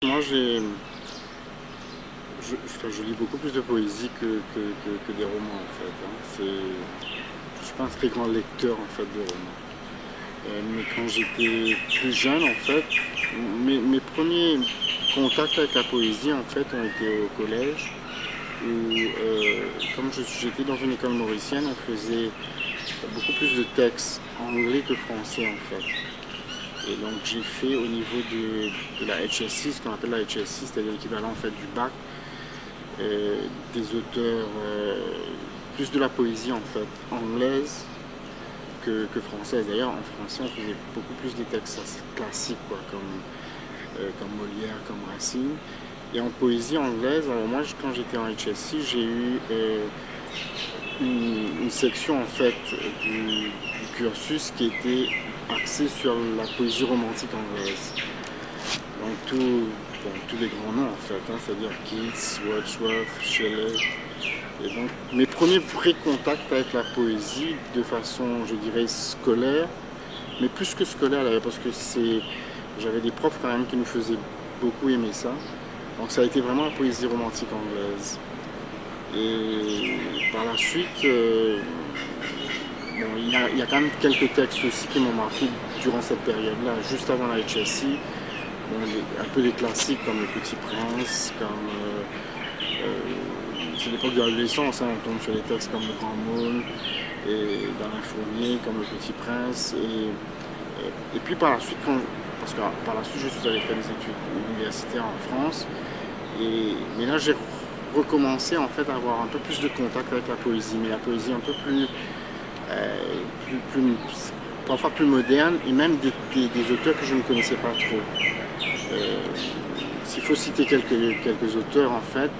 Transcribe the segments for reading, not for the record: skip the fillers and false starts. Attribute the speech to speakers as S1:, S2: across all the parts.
S1: Moi, je lis beaucoup plus de poésie que des romans en fait. Je ne suis pas un très grand lecteur en fait de romans. Mais quand j'étais plus jeune en fait, mes premiers contacts avec la poésie en fait ont été au collège où comme j'étais dans une école mauricienne, on faisait beaucoup plus de textes anglais que français en fait. Et donc j'ai fait au niveau de la HSC, ce qu'on appelle la HSC, c'est-à-dire l'équivalent en fait du bac, des auteurs, plus de la poésie en fait, anglaise que française. D'ailleurs en français on faisait beaucoup plus des textes classiques quoi, comme Molière, comme Racine. Et en poésie anglaise, alors moi quand j'étais en HSC, j'ai eu une section en fait du cursus qui était axée sur la poésie romantique anglaise. Donc tous les grands noms en fait, hein, c'est-à-dire Keats, Wordsworth, Shelley. Et donc mes premiers vrais contacts avec la poésie de façon, je dirais, scolaire, mais plus que scolaire d'ailleurs, parce que j'avais des profs quand même qui nous faisaient beaucoup aimer ça. Donc ça a été vraiment la poésie romantique anglaise. Et par la suite, bon, il y a quand même quelques textes aussi qui m'ont marqué durant cette période-là, juste avant la HSI. Bon, un peu des classiques comme Le Petit Prince, c'est l'époque de l'adolescence, hein, on tombe sur des textes comme Le Grand Môme et dans l'Infournier, comme Le Petit Prince. Et puis par la suite, parce que par la suite je suis allé faire des études universitaires en France, mais là j'ai recommencé en fait à avoir un peu plus de contact avec la poésie, mais la poésie un peu parfois plus moderne, et même des auteurs que je ne connaissais pas trop. S'il faut citer quelques auteurs en fait,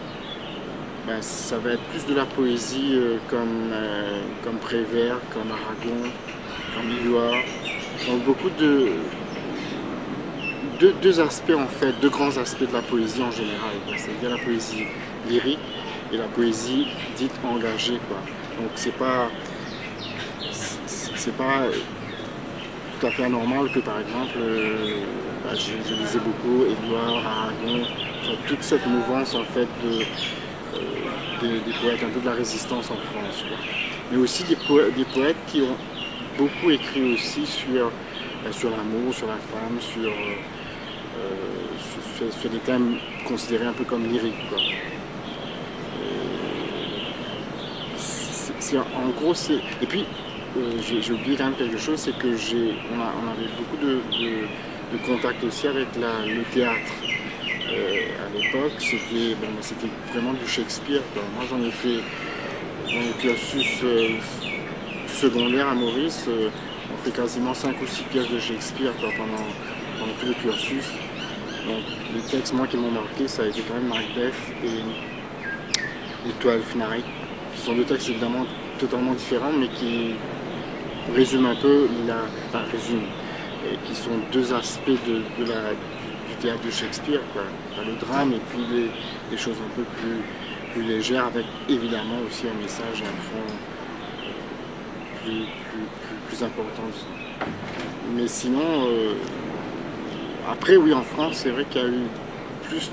S1: ben, ça va être plus de la poésie comme Prévert, comme Aragon, comme Éluard. Donc beaucoup deux aspects en fait, deux grands aspects de la poésie en général. C'est-à-dire la poésie lyrique et la poésie dite engagée, quoi. Donc c'est pas tout à fait anormal que par exemple je lisais beaucoup Éluard, Aragon, enfin, toute cette mouvance en fait des poètes, un peu de la résistance en France, quoi. Mais aussi des poètes qui ont beaucoup écrit aussi sur l'amour, sur la femme, sur des thèmes considérés un peu comme lyriques, quoi. En gros, c'est... Et puis, j'ai oublié quand même quelque chose, c'est que on avait beaucoup de contacts aussi avec le théâtre. À l'époque, c'était vraiment du Shakespeare, quoi. Moi, j'en ai fait dans le cursus secondaire à Maurice. On fait quasiment 5 ou 6 pièces de Shakespeare, quoi, pendant tout le cursus. Donc, les textes, moi, qui m'ont marqué, ça a été quand même Macbeth et Twelfth Night, qui sont deux textes évidemment totalement différents, mais qui résument un peu qui sont deux aspects du théâtre de Shakespeare, quoi. Le drame et puis des choses un peu plus légères, avec évidemment aussi un message et un fond plus important, disons. Mais sinon, après oui, en France, c'est vrai qu'il y a eu plus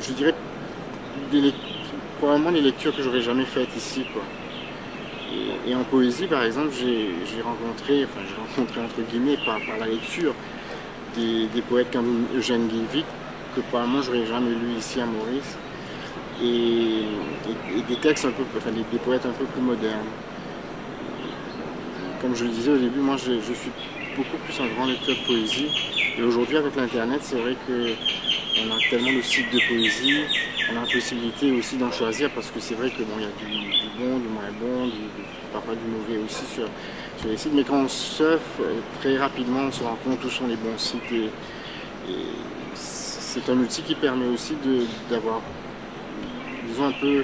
S1: je dirais, probablement des lectures que j'aurais jamais faites ici, quoi. Et en poésie, par exemple, j'ai rencontré entre guillemets par la lecture des poètes comme Eugène Guilvic, que probablement j'aurais jamais lu ici à Maurice, et des textes des poètes un peu plus modernes. Comme je le disais au début, moi je suis beaucoup plus un grand lecteur de poésie, et aujourd'hui avec l'internet, c'est vrai qu'on a tellement de sites de poésie, on a la possibilité aussi d'en choisir, parce que c'est vrai que bon, il y a du bon, du moins bon, parfois du mauvais aussi sur les sites, mais quand on surfe, très rapidement on se rend compte où sont les bons sites, et c'est un outil qui permet aussi d'avoir, disons, un peu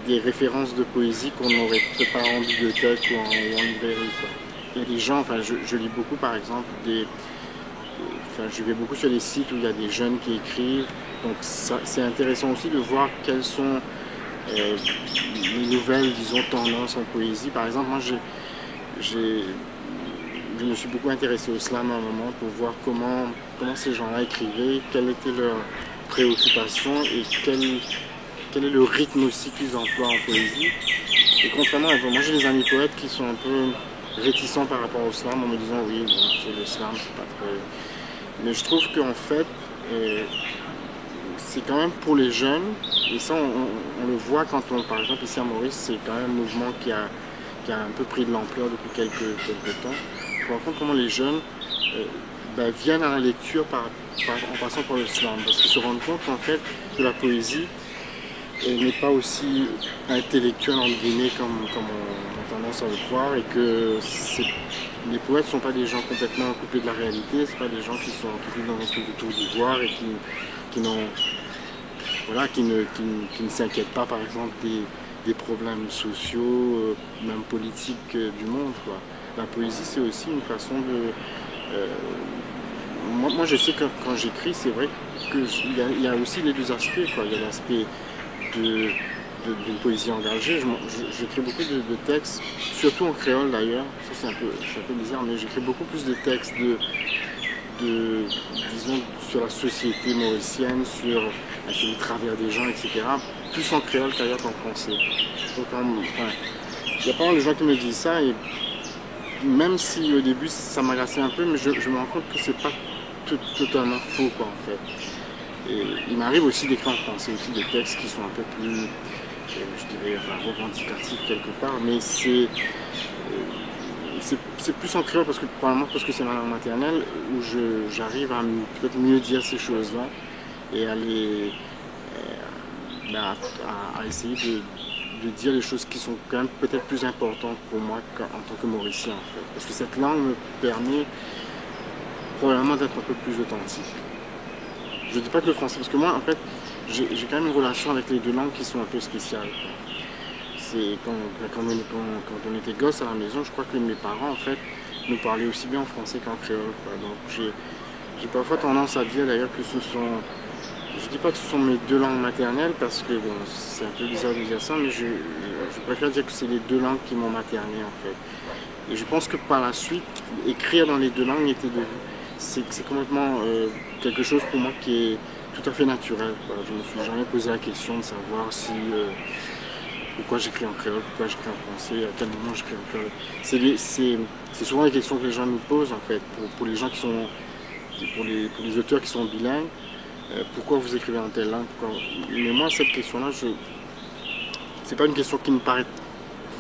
S1: des références de poésie qu'on n'aurait peut-être pas en bibliothèque ou en librairie, quoi. Il y a des gens, enfin je lis beaucoup par exemple enfin je vais beaucoup sur les sites où il y a des jeunes qui écrivent, donc c'est intéressant aussi de voir quelles sont les nouvelles, disons, tendances en poésie. Par exemple, moi je me suis beaucoup intéressé au slam à un moment pour voir comment ces gens-là écrivaient, quelle était leur préoccupation et quel est le rythme aussi qu'ils emploient en poésie. Et contrairement à moi, j'ai des amis poètes qui sont un peu réticents par rapport au slam en me disant oui, bon, c'est le slam, c'est pas très... Mais je trouve qu'en fait, c'est quand même pour les jeunes, et ça on le voit quand on, par exemple ici à Maurice, c'est quand même un mouvement qui a un peu pris de l'ampleur depuis quelques temps. On rencontre comment les jeunes viennent à la lecture en passant par le slam, parce qu'ils se rendent compte en fait que la poésie n'est pas aussi intellectuelle entre guillemets comme on a tendance à le croire, et que les poètes ne sont pas des gens complètement coupés de la réalité, c'est pas des gens qui vivent dans un espèce de tour d'ivoire et qui ne s'inquiètent pas par exemple des problèmes sociaux, même politiques du monde, quoi. La poésie c'est aussi une façon de... moi je sais que quand j'écris, c'est vrai qu'il y a aussi les deux aspects, quoi. Il y a l'aspect d'une poésie engagée. J'écris beaucoup de textes, surtout en créole d'ailleurs, ça c'est un peu bizarre, mais j'écris beaucoup plus de textes disons, sur la société mauricienne, sur les travers des gens, etc. Plus en créole qu'ailleurs qu'en français. Donc, il y a pas mal de gens qui me disent ça, et même si au début ça m'agaçait un peu, mais je me rends compte que c'est pas totalement faux, quoi, en fait. Et il m'arrive aussi d'écrire en français aussi des textes qui sont un peu plus, je dirais, revendicatifs quelque part, mais c'est plus en créole probablement parce que c'est ma langue maternelle, où j'arrive à peut-être mieux dire ces choses-là et à essayer de dire les choses qui sont quand même peut-être plus importantes pour moi en tant que Mauricien, en fait. Parce que cette langue me permet probablement d'être un peu plus authentique. Je ne dis pas que le français, parce que moi en fait j'ai quand même une relation avec les deux langues qui sont un peu spéciales. C'est quand on était gosse à la maison, je crois que mes parents en fait nous parlaient aussi bien en français qu'en créole, quoi. Donc j'ai parfois tendance à dire d'ailleurs que ce sont, je dis pas que ce sont mes deux langues maternelles, parce que bon, c'est un peu bizarre de dire ça, mais je préfère dire que c'est les deux langues qui m'ont materné, en fait. Et je pense que par la suite, écrire dans les deux langues c'est complètement quelque chose pour moi qui est tout à fait naturel, quoi. Je me suis jamais posé la question de savoir pourquoi j'écris en créole, pourquoi j'écris en français, à quel moment j'écris en créole. C'est souvent des questions que les gens nous posent, en fait, pour les gens pour les auteurs qui sont bilingues. Pourquoi vous écrivez en telle langue? Mais moi, cette question-là, c'est pas une question qui me paraît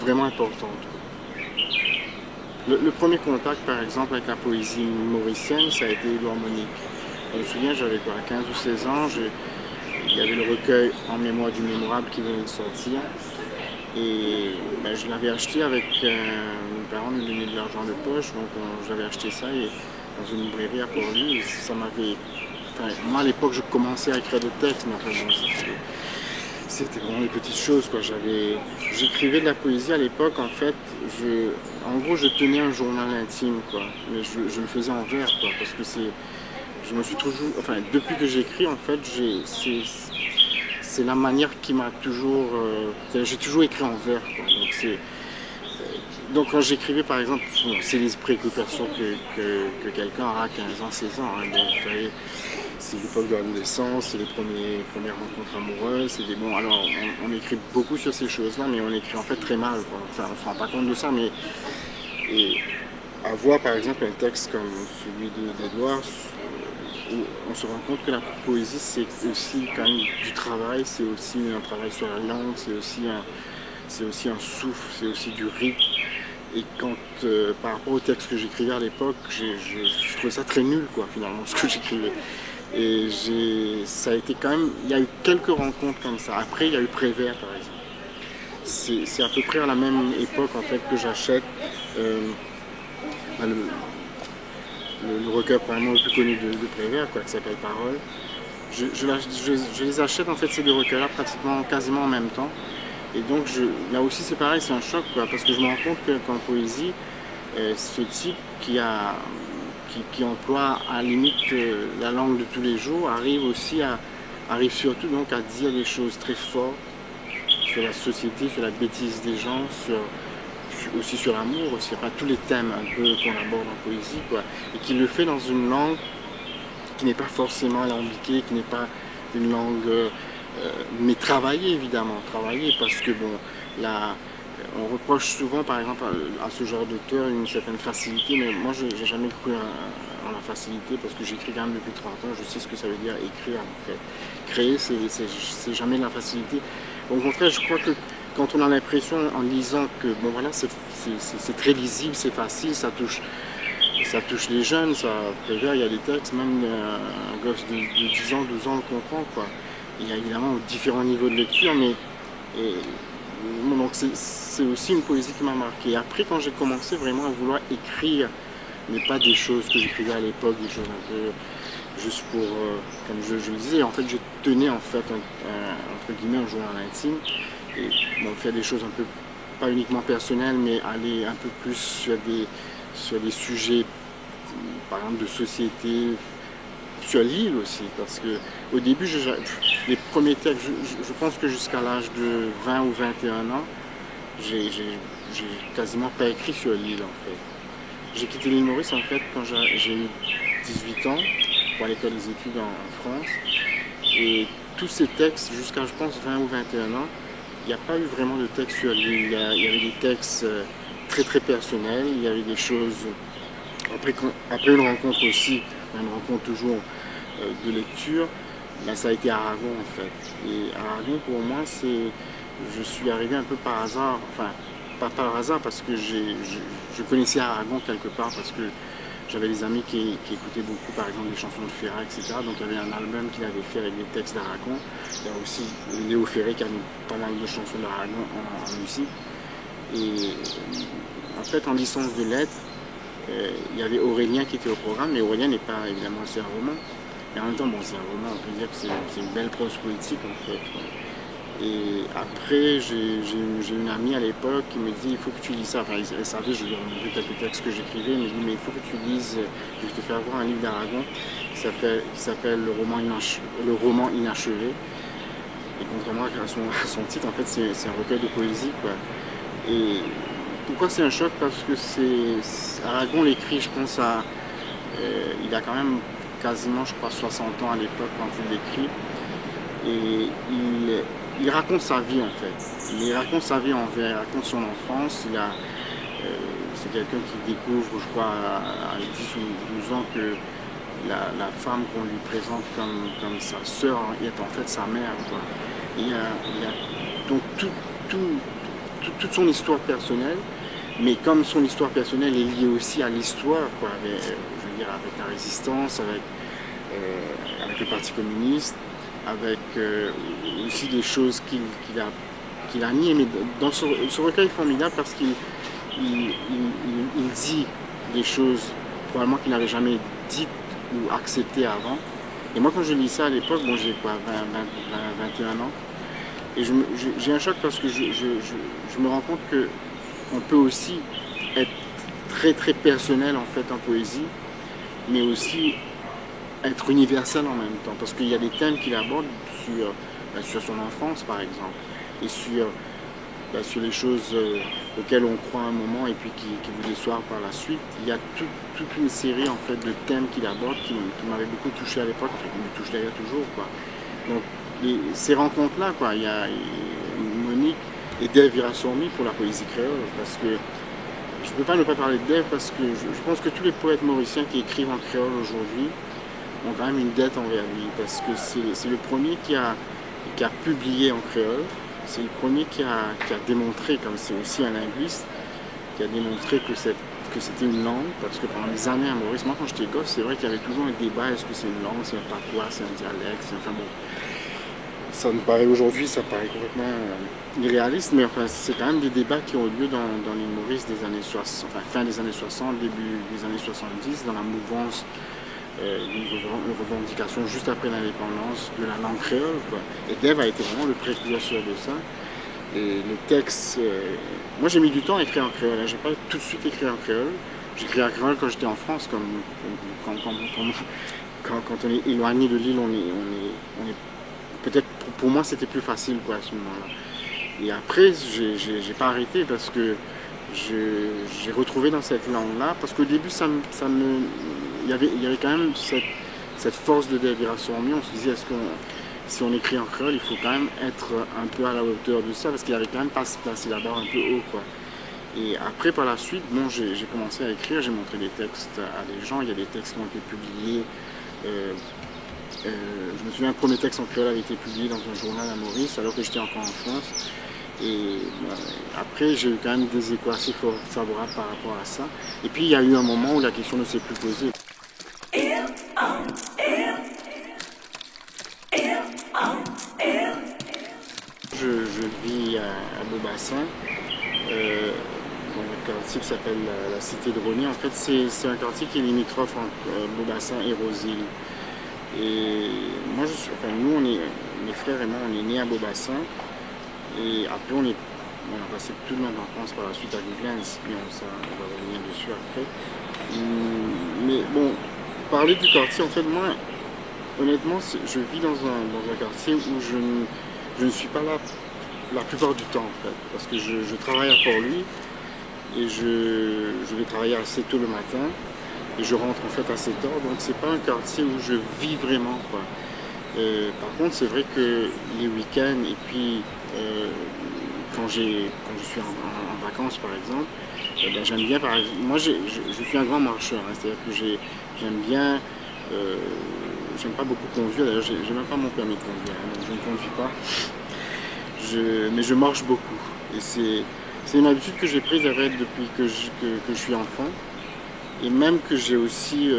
S1: vraiment importante. Le premier contact, par exemple, avec la poésie mauricienne, ça a été Édouard Monique. Je me souviens, j'avais 15 ou 16 ans, il y avait le recueil En mémoire du mémorable qui venait de sortir. Et je l'avais acheté avec mes parents me donnaient de l'argent de poche, donc j'avais acheté ça dans une librairie à Port-Louis, et ça m'avait... Enfin, moi à l'époque je commençais à écrire des textes, mais enfin, bon, c'était vraiment des petites choses, quoi. J'écrivais de la poésie à l'époque, en fait, en gros je tenais un journal intime, quoi, mais je le faisais en vers, quoi, parce que je me suis toujours, enfin depuis que j'écris, en fait, c'est la manière qui m'a toujours... j'ai toujours écrit en vers, quoi. Donc quand j'écrivais, par exemple, c'est les préoccupations que quelqu'un aura à 15 ans, 16 ans. Hein. Donc, vous voyez, c'est l'époque de l'adolescence, c'est les premières rencontres amoureuses. Alors on écrit beaucoup sur ces choses-là, mais on écrit en fait très mal, quoi. Enfin, on ne se rend pas compte de ça, mais... Et avoir, par exemple, un texte comme celui d'Edouard, où on se rend compte que la poésie c'est aussi quand même du travail, c'est aussi un travail sur la langue, c'est aussi un souffle, c'est aussi du rythme. Et quand, par rapport au texte que j'écrivais à l'époque, je trouvais ça très nul, quoi, finalement, ce que j'écrivais. Et ça a été quand même, il y a eu quelques rencontres comme ça. Après, il y a eu Prévert, par exemple. C'est à peu près à la même époque, en fait, que j'achète le recueil probablement le plus connu de Prévert, quoi, qui s'appelle Parole. Je les achète, en fait, ces deux recueils-là, quasiment en même temps. Et donc là aussi c'est pareil, c'est un choc, quoi, parce que je me rends compte qu'en poésie, ce type qui emploie à la limite la langue de tous les jours arrive surtout donc à dire des choses très fortes sur la société, sur la bêtise des gens, aussi sur l'amour, aussi, enfin tous les thèmes un peu qu'on aborde en poésie, quoi, et qui le fait dans une langue qui n'est pas forcément alambiquée, qui n'est pas une langue, mais travaillée évidemment, travaillée, parce que bon, là, on reproche souvent par exemple à ce genre d'auteur une certaine facilité, mais moi je n'ai jamais cru en la facilité, parce que j'écris quand même depuis 30 ans, je sais ce que ça veut dire écrire en fait. Créer, c'est jamais de la facilité. Au contraire, je crois que quand on a l'impression en lisant que bon voilà, c'est très lisible, c'est facile, ça touche les jeunes, il y a des textes, même un gosse de 10 ans, 12 ans le comprend, quoi. Il y a évidemment différents niveaux de lecture, mais bon, donc c'est aussi une poésie qui m'a marqué. Après, quand j'ai commencé vraiment à vouloir écrire, mais pas des choses que j'écrivais à l'époque, des choses un peu juste pour, comme je le disais, en fait, je tenais en fait, entre guillemets, un journal intime, et bon, faire des choses un peu, pas uniquement personnelles, mais aller un peu plus sur des sujets, par exemple, de société, sur l'île aussi, parce que au début, les premiers textes, je pense que jusqu'à l'âge de 20 ou 21 ans, j'ai quasiment pas écrit sur l'île en fait. J'ai quitté l'île Maurice en fait quand j'ai eu 18 ans pour aller faire des études en France. Et tous ces textes, jusqu'à je pense 20 ou 21 ans, il n'y a pas eu vraiment de texte sur l'île. Il y avait des textes très très personnels, il y avait des choses. Après une rencontre aussi, une rencontre toujours de lecture, ben, ça a été Aragon en fait. Et Aragon pour moi, je suis arrivé un peu par hasard, enfin pas par hasard parce que je connaissais Aragon quelque part parce que j'avais des amis qui écoutaient beaucoup par exemple des chansons de Ferrat, etc. Donc il y avait un album qu'il avait fait avec des textes d'Aragon. Il y a aussi Léo Ferré qui a mis pas mal de chansons d'Aragon en musique. Et en fait en licence de lettres, il y avait Aurélien qui était au programme, mais Aurélien n'est pas évidemment, c'est un roman. Et en même temps, bon, c'est un roman, on peut dire que c'est une belle prose poétique en fait. Et après, j'ai une amie à l'époque qui me dit il faut que tu lises ça. Enfin, elle savait, je lui ai montré quelques textes que j'écrivais, elle me dit mais il faut que tu lises, je vais te faire voir un livre d'Aragon qui s'appelle le roman inachevé. Et contrairement à son titre, en fait, c'est un recueil de poésie, quoi. Et pourquoi c'est un choc? Parce que Aragon l'écrit, je pense, il a quand même quasiment, je crois, 60 ans à l'époque quand il l'écrit. Et il raconte sa vie, en fait. Il raconte sa vie il raconte son enfance. C'est quelqu'un qui découvre, je crois, à 10 ou 12 ans que la femme qu'on lui présente comme sa sœur est en fait sa mère, quoi. Et il y a donc toute son histoire personnelle. Mais comme son histoire personnelle est liée aussi à l'histoire, quoi, je veux dire, avec la résistance, avec le Parti communiste, avec aussi des choses qu'il a niées. Mais dans ce recueil est formidable parce qu'il dit des choses probablement qu'il n'avait jamais dites ou acceptées avant. Et moi quand je lis ça à l'époque, bon, j'ai quoi, 21 ans, et j'ai un choc parce que je me rends compte que on peut aussi être très très personnel en fait en poésie, mais aussi être universel en même temps, parce qu'il y a des thèmes qu'il aborde sur son enfance par exemple, et sur les choses auxquelles on croit à un moment et puis qui vous déçoivent par la suite. Il y a toute une série en fait de thèmes qu'il aborde qui m'avaient beaucoup touché à l'époque, qui me touchent d'ailleurs toujours, quoi. Donc ces rencontres-là, quoi, il y a Monique et Dave Virassourmi pour la poésie créole, parce que je ne peux pas ne pas parler de Dave parce que je pense que tous les poètes mauriciens qui écrivent en créole aujourd'hui ont quand même une dette envers lui, parce que c'est le premier qui a publié en créole, c'est le premier qui a démontré, comme c'est aussi un linguiste, qui a démontré que c'était une langue, parce que pendant des années à Maurice, moi quand j'étais gosse, c'est vrai qu'il y avait toujours un débat, est-ce que c'est une langue, c'est un patois, c'est un dialecte, enfin bon. Ça nous paraît aujourd'hui, ça paraît complètement irréaliste, mais enfin, c'est quand même des débats qui ont lieu dans l'île Maurice des années 60, enfin, fin des années 60, début des années 70, dans la mouvance une revendication juste après l'indépendance de la langue créole, quoi. Et Dave a été vraiment le précurseur de ça. Et le texte, moi j'ai mis du temps à écrire en créole, hein. J'ai pas tout de suite écrit en créole. J'ai écrit en créole quand j'étais en France, quand on est éloigné de l'île, on est peut-être pour moi c'était plus facile quoi, à ce moment-là. Et après, j'ai pas arrêté parce que j'ai retrouvé dans cette langue-là, parce qu'au début, il y avait quand même cette force de déviation en mieux. On se disait, si on écrit en créole, il faut quand même être un peu à la hauteur de ça, parce qu'il y avait quand même pas se placer la barre un peu haut, quoi. Et après, par la suite, bon, j'ai commencé à écrire, j'ai montré des textes à des gens. Il y a des textes qui ont été publiés. Je me souviens, le premier texte en créole avait été publié dans un journal à Maurice, alors que j'étais encore en France. Et après, j'ai eu quand même des échos assez favorables par rapport à ça. Et puis, il y a eu un moment où la question ne s'est plus posée. Je vis à Beaubassin, dans un quartier qui s'appelle la Cité de Rosny. En fait, c'est un quartier qui est limitrophe entre Beaubassin et Roseville. Et moi, nous, mes frères et moi, on est nés à Beaubassin. Et après, on a passé toute notre enfance par la suite à Goodlands, puis on va revenir dessus après. Mais bon, parler du quartier, en fait, moi, honnêtement, je vis dans un quartier où je ne suis pas là la plupart du temps, en fait, parce que je travaille à Port-Louis et je vais travailler assez tôt le matin et je rentre en fait assez tard, donc c'est pas un quartier où je vis vraiment, quoi. Par contre, c'est vrai que les week-ends et puis quand je suis en vacances par exemple, ben, j'aime bien, moi je suis un grand marcheur, hein, c'est-à-dire que j'aime bien, j'aime pas beaucoup conduire, d'ailleurs j'ai même pas mon permis de conduire, hein, donc je ne conduis pas, mais je marche beaucoup. Et c'est une habitude que j'ai prise depuis que je suis enfant, et même que j'ai aussi,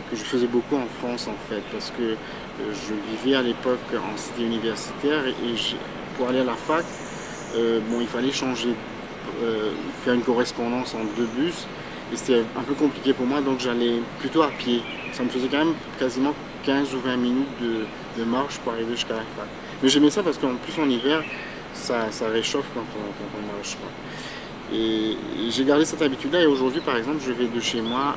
S1: que je faisais beaucoup en France en fait, parce que je vivais à l'époque en cité universitaire et pour aller à la fac, bon, il fallait faire une correspondance en 2 bus et c'était un peu compliqué pour moi, donc j'allais plutôt à pied. Ça me faisait quand même quasiment 15 ou 20 minutes de marche pour arriver jusqu'à la fac. Mais j'aimais ça parce qu'en plus en hiver, ça réchauffe quand on marche, quoi. Et j'ai gardé cette habitude-là et aujourd'hui, par exemple, je vais de chez moi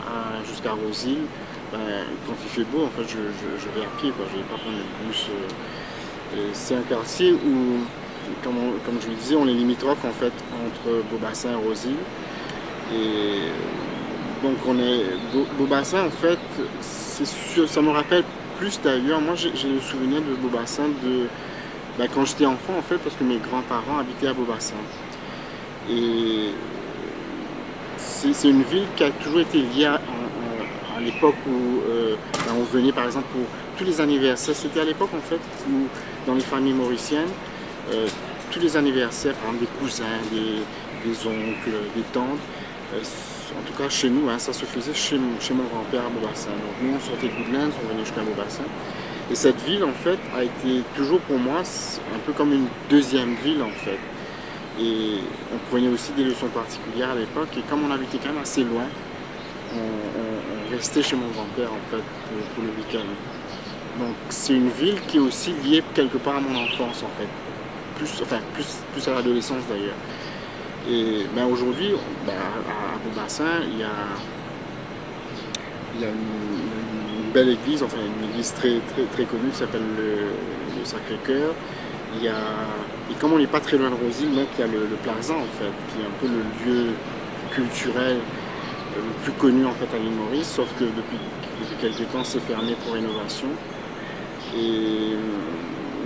S1: jusqu'à Roseville. Ben, quand il fait beau, en fait, je vais à pied, quoi. Je ne vais pas prendre le bus. C'est un quartier où, comme je le disais, on est limitrophe en fait entre Beaubassin et Roseville. Et donc Beaubassin, en fait, c'est sûr, ça me rappelle plus d'ailleurs. Moi, j'ai le souvenir de Beaubassin ben, quand j'étais enfant, en fait, parce que mes grands-parents habitaient à Beaubassin. Et c'est une ville qui a toujours été liée à l'époque où ben on venait par exemple pour tous les anniversaires. C'était à l'époque en fait où dans les familles mauriciennes, tous les anniversaires, par exemple des cousins, des oncles, des tantes, en tout cas chez nous, hein, ça se faisait chez mon grand-père à Beaubassin. Donc nous on sortait de Goodlands, on venait jusqu'à Beaubassin. Et cette ville en fait a été toujours pour moi un peu comme une deuxième ville en fait. Et on prenait aussi des leçons particulières à l'époque. Et comme on habitait quand même assez loin, on restait chez mon grand-père en fait pour le week-end. Donc c'est une ville qui est aussi liée quelque part à mon enfance en fait. Plus à l'adolescence d'ailleurs. Et ben, aujourd'hui, ben, à Beaubassin, il y a une belle église, enfin une église très, très, très connue qui s'appelle le Sacré-Cœur. Et comme on n'est pas très loin de Roseville, donc il y a le Plaza en fait, qui est un peu le lieu culturel le plus connu en fait à l'île Maurice, sauf que depuis quelques temps c'est fermé pour rénovation.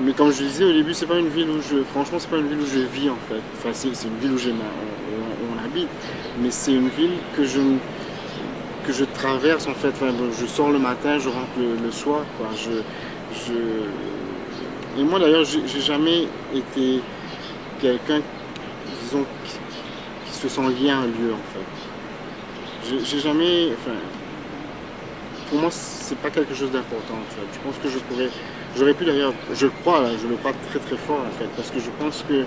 S1: Mais comme je disais au début, c'est pas une ville franchement c'est pas une ville où je vis en fait. Enfin c'est une ville où on habite, mais c'est une ville que je traverse en fait. Enfin, je sors le matin, je rentre le soir, quoi. Et moi d'ailleurs, j'ai jamais été quelqu'un, disons, qui se sent lié à un lieu en fait. J'ai jamais, enfin, pour moi, c'est pas quelque chose d'important en fait. Je pense que j'aurais pu d'ailleurs, je le crois très très fort en fait, parce que je pense que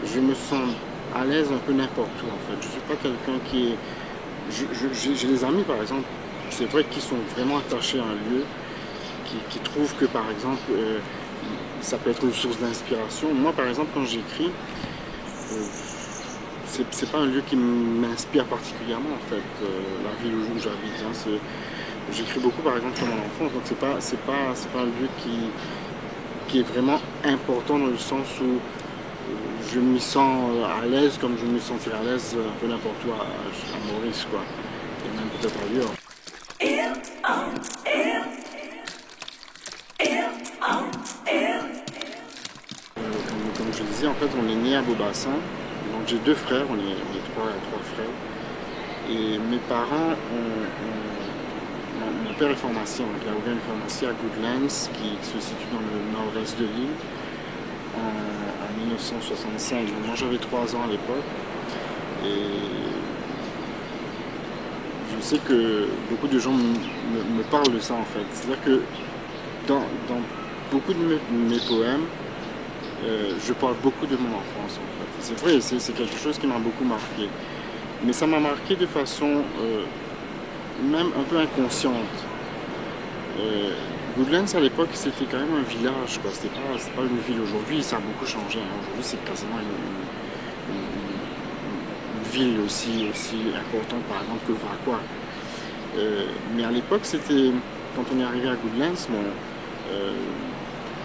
S1: je me sens à l'aise un peu n'importe où en fait. Je suis pas quelqu'un qui est, j'ai des amis par exemple, c'est vrai qu'ils sont vraiment attachés à un lieu, qui trouvent que par exemple ça peut être une source d'inspiration. Moi, par exemple, quand j'écris, c'est pas un lieu qui m'inspire particulièrement, en fait, la ville où j'habite. Hein, j'écris beaucoup, par exemple, sur mon enfance, donc c'est pas un lieu qui est vraiment important dans le sens où je m'y sens à l'aise comme je me sentirais à l'aise un peu n'importe où à Maurice, quoi, et même peut-être ailleurs. Comme je disais, en fait, on est né à Beaubassin, donc j'ai deux frères, on est trois frères, et mes parents mon père est pharmacien, donc il a ouvert une pharmacie à Goodlands qui se situe dans le nord-est de l'île en 1965. Donc moi j'avais 3 ans à l'époque et je sais que beaucoup de gens me parlent de ça en fait. C'est-à-dire que dans beaucoup de mes poèmes, je parle beaucoup de mon enfance en fait. C'est vrai, c'est quelque chose qui m'a beaucoup marqué. Mais ça m'a marqué de façon même un peu inconsciente. Goodlands à l'époque c'était quand même un village, quoi. C'était pas une ville. Aujourd'hui, ça a beaucoup changé. Hein. Aujourd'hui c'est quasiment une ville aussi importante par exemple que Vracois. Mais à l'époque c'était, quand on est arrivé à Goodlands,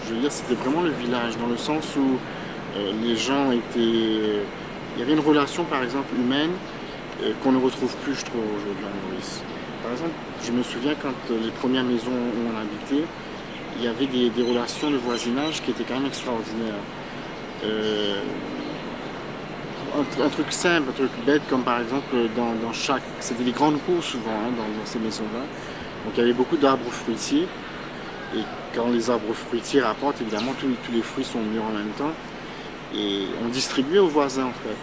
S1: je veux dire c'était vraiment le village dans le sens où les gens étaient. Il y avait une relation par exemple humaine qu'on ne retrouve plus je trouve aujourd'hui en Maurice. Par exemple, je me souviens quand les premières maisons où on habitait, il y avait des relations de voisinage qui étaient quand même extraordinaires. Un truc simple, un truc bête, comme par exemple dans chaque... C'était les grandes cours souvent hein, dans ces maisons-là. Donc il y avait beaucoup d'arbres fruitiers. Et quand les arbres fruitiers rapportent, évidemment, tous les fruits sont mûrs en même temps. Et on distribuait aux voisins en fait.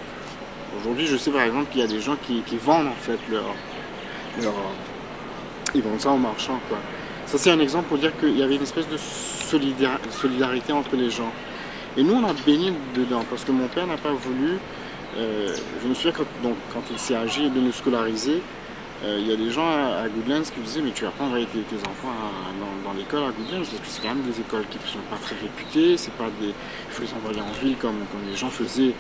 S1: Aujourd'hui, je sais par exemple qu'il y a des gens qui vendent en fait ils vendent ça aux marchands, quoi. Ça, c'est un exemple pour dire qu'il y avait une espèce de solidarité entre les gens. Et nous, on a baigné dedans, parce que mon père n'a pas voulu... je me souviens, quand il s'est agi de nous scolariser, il y a des gens à Goodlands qui me disaient « Mais tu vas pas envoyer tes enfants dans l'école à Goodlands, parce que c'est quand même des écoles qui ne sont pas très réputées, c'est pas des... Il faut les envoyer en ville comme les gens faisaient.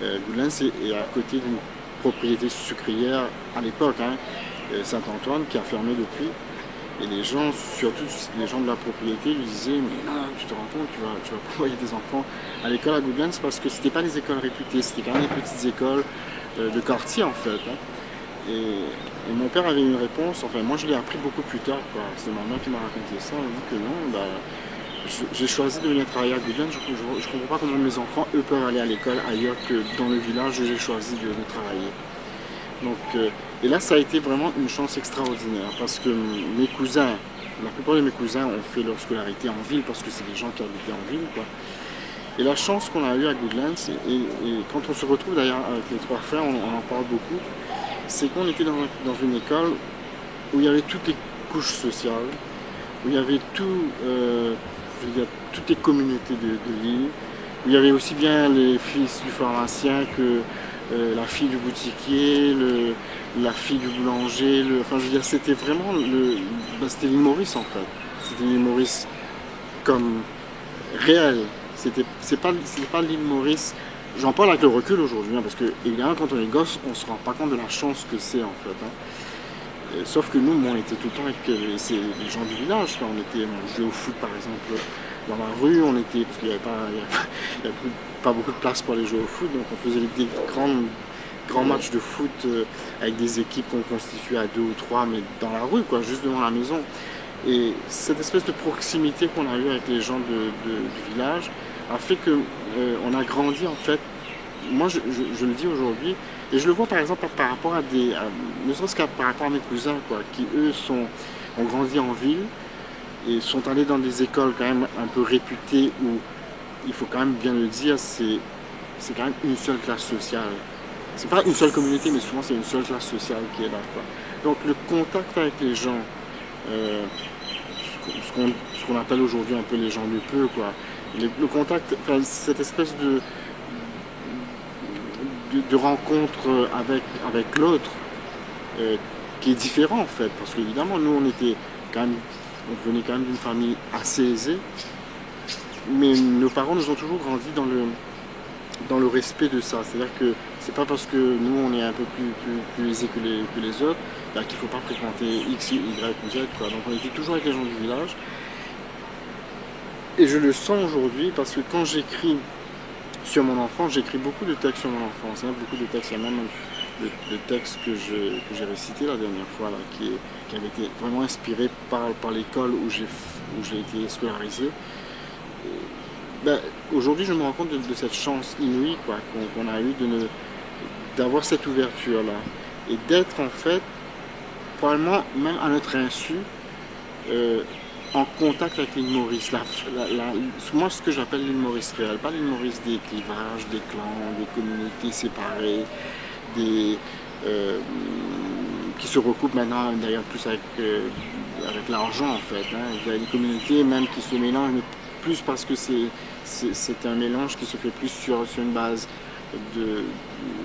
S1: Goodlands est à côté d'une propriété sucrière à l'époque, hein, Saint-Antoine, qui a fermé depuis. Et les gens, surtout les gens de la propriété, lui disaient « Mais non, tu te rends compte, tu vas pas envoyer des enfants à l'école à Goodlands parce que c'était pas des écoles réputées, c'était quand même des petites écoles de quartier en fait. Hein. » Et mon père avait une réponse, enfin moi je l'ai appris beaucoup plus tard, c'est ma mère qui m'a raconté ça, elle m'a dit que non, j'ai choisi de venir travailler à Goodlands, je ne comprends pas comment mes enfants, eux, peuvent aller à l'école ailleurs que dans le village où j'ai choisi de travailler. Donc, et là, ça a été vraiment une chance extraordinaire parce que mes cousins, la plupart de mes cousins ont fait leur scolarité en ville parce que c'est des gens qui habitaient en ville, quoi. Et la chance qu'on a eue à Goodlands, et quand on se retrouve d'ailleurs avec les trois frères, on en parle beaucoup, c'est qu'on était dans une école où il y avait toutes les couches sociales, où il y avait je veux dire, toutes les communautés de l'île, où il y avait aussi bien les fils du pharmacien que la fille du boutiquier, la fille du boulanger, enfin je veux dire, c'était vraiment c'était l'île Maurice en fait. C'était l'île Maurice comme réelle. C'est pas l'île Maurice. J'en parle avec le recul aujourd'hui, hein, parce que évidemment quand on est gosse, on se rend pas compte de la chance que c'est en fait. Hein. Sauf que nous, on était tout le temps avec les gens du village. Quand on jouait au foot par exemple dans la rue, parce qu'il n'y avait pas beaucoup de place pour aller jouer au foot, donc on faisait des grands matchs de foot avec des équipes qu'on constituait à 2 ou 3, mais dans la rue, quoi, juste devant la maison. Et cette espèce de proximité qu'on a eue avec les gens du village a fait qu'on a grandi en fait. Moi, je le dis aujourd'hui, et je le vois par exemple par rapport à ne serait-ce qu'à par rapport à mes cousins, quoi, qui eux ont grandi en ville et sont allés dans des écoles quand même un peu réputées où, il faut quand même bien le dire, c'est quand même une seule classe sociale. C'est pas une seule communauté, mais souvent c'est une seule classe sociale qui est là, quoi. Donc le contact avec les gens, ce qu'on appelle aujourd'hui un peu les gens de peu, quoi. Le contact, enfin, cette espèce de rencontre avec l'autre, qui est différent en fait, parce qu'évidemment nous on venait quand même d'une famille assez aisée, mais nos parents nous ont toujours grandi dans le respect de ça. C'est-à-dire que c'est pas parce que nous on est un peu plus aisés que les autres bah, qu'il ne faut pas fréquenter X, Y ou Z, quoi. Donc on était toujours avec les gens du village. Et je le sens aujourd'hui parce que quand j'écris sur mon enfant, j'écris beaucoup de textes sur mon enfance, hein, beaucoup de textes. Il y a même le texte que j'ai récité la dernière fois, là, qui avait été vraiment inspiré par l'école où j'ai été scolarisé. Ben, aujourd'hui, je me rends compte de cette chance inouïe qu'on a eue d'avoir cette ouverture-là. Et d'être en fait, probablement même à notre insu, en contact avec l'île Maurice. Moi, ce que j'appelle l'île Maurice réelle, pas l'île Maurice des clivages, des clans, des communautés séparées, qui se recoupent maintenant d'ailleurs plus avec l'argent en fait. Hein. Il y a des communautés même qui se mélangent, mais plus parce que c'est un mélange qui se fait plus sur une base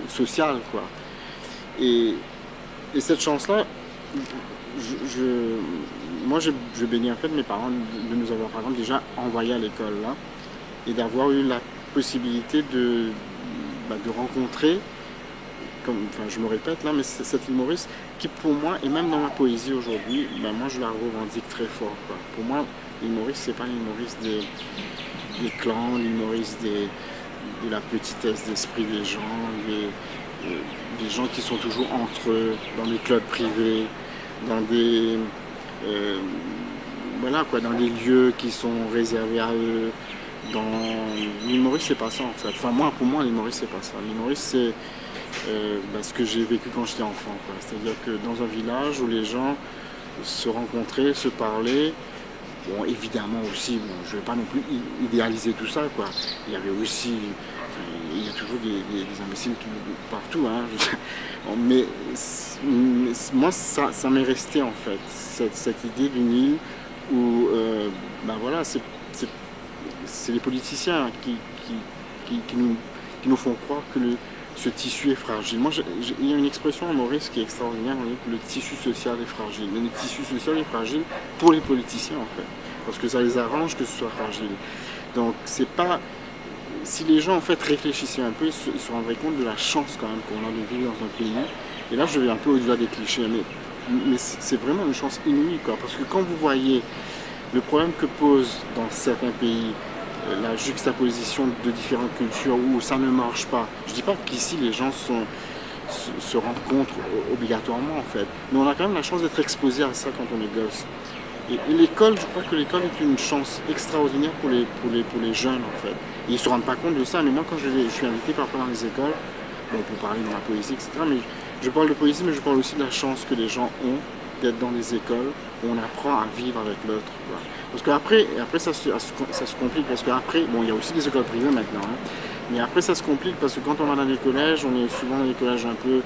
S1: sociale, quoi. Et cette chance-là, moi je bénis en fait mes parents de nous avoir par exemple déjà envoyés à l'école là et d'avoir eu la possibilité de rencontrer, enfin je me répète là, mais cette île Maurice qui pour moi, et même dans ma poésie aujourd'hui, moi je la revendique très fort, quoi. Pour moi, l'île Maurice, c'est pas l'île Maurice des clans, l'île Maurice de la petitesse d'esprit des gens, des gens qui sont toujours entre eux, dans des clubs privés, dans des voilà quoi, dans des lieux qui sont réservés à eux. L'île Maurice, c'est pas ça en fait. Enfin pour moi l'île Maurice c'est pas ça. L'île Maurice c'est ce que j'ai vécu quand j'étais enfant, quoi. C'est-à-dire que dans un village où les gens se rencontraient, se parlaient. Bon, évidemment aussi, bon, je ne vais pas non plus idéaliser tout ça, quoi. Il y avait aussi, il y a toujours des imbéciles partout, hein. Mais moi, ça m'est resté en fait, cette idée d'une île où, voilà, c'est les politiciens qui nous font croire que ce tissu est fragile. Moi, il y a une expression en Maurice qui est extraordinaire, on dit que le tissu social est fragile. Mais le tissu social est fragile pour les politiciens, en fait. Parce que ça les arrange que ce soit fragile. Donc, c'est pas... Si les gens, en fait, réfléchissaient un peu, ils se rendraient compte de la chance, quand même, qu'on a de vivre dans un pays. Et là, je vais un peu au-delà des clichés, mais c'est vraiment une chance inouïe, quoi. Parce que quand vous voyez le problème que pose dans certains pays, la juxtaposition de différentes cultures où ça ne marche pas. Je ne dis pas qu'ici les gens se rencontrent obligatoirement en fait, mais on a quand même la chance d'être exposé à ça quand on est gosse. Et l'école, je crois que l'école est une chance extraordinaire pour les jeunes en fait. Et ils ne se rendent pas compte de ça, mais moi quand je suis invité parfois dans les écoles, bon, pour parler de ma poésie, etc., mais je parle de poésie, mais je parle aussi de la chance que les gens ont d'être dans des écoles où on apprend à vivre avec l'autre. Parce qu'après, ça se complique, parce qu'après, bon, il y a aussi des écoles privées maintenant, hein, mais après ça se complique parce que quand on va dans les collèges, on est souvent dans les collèges un peu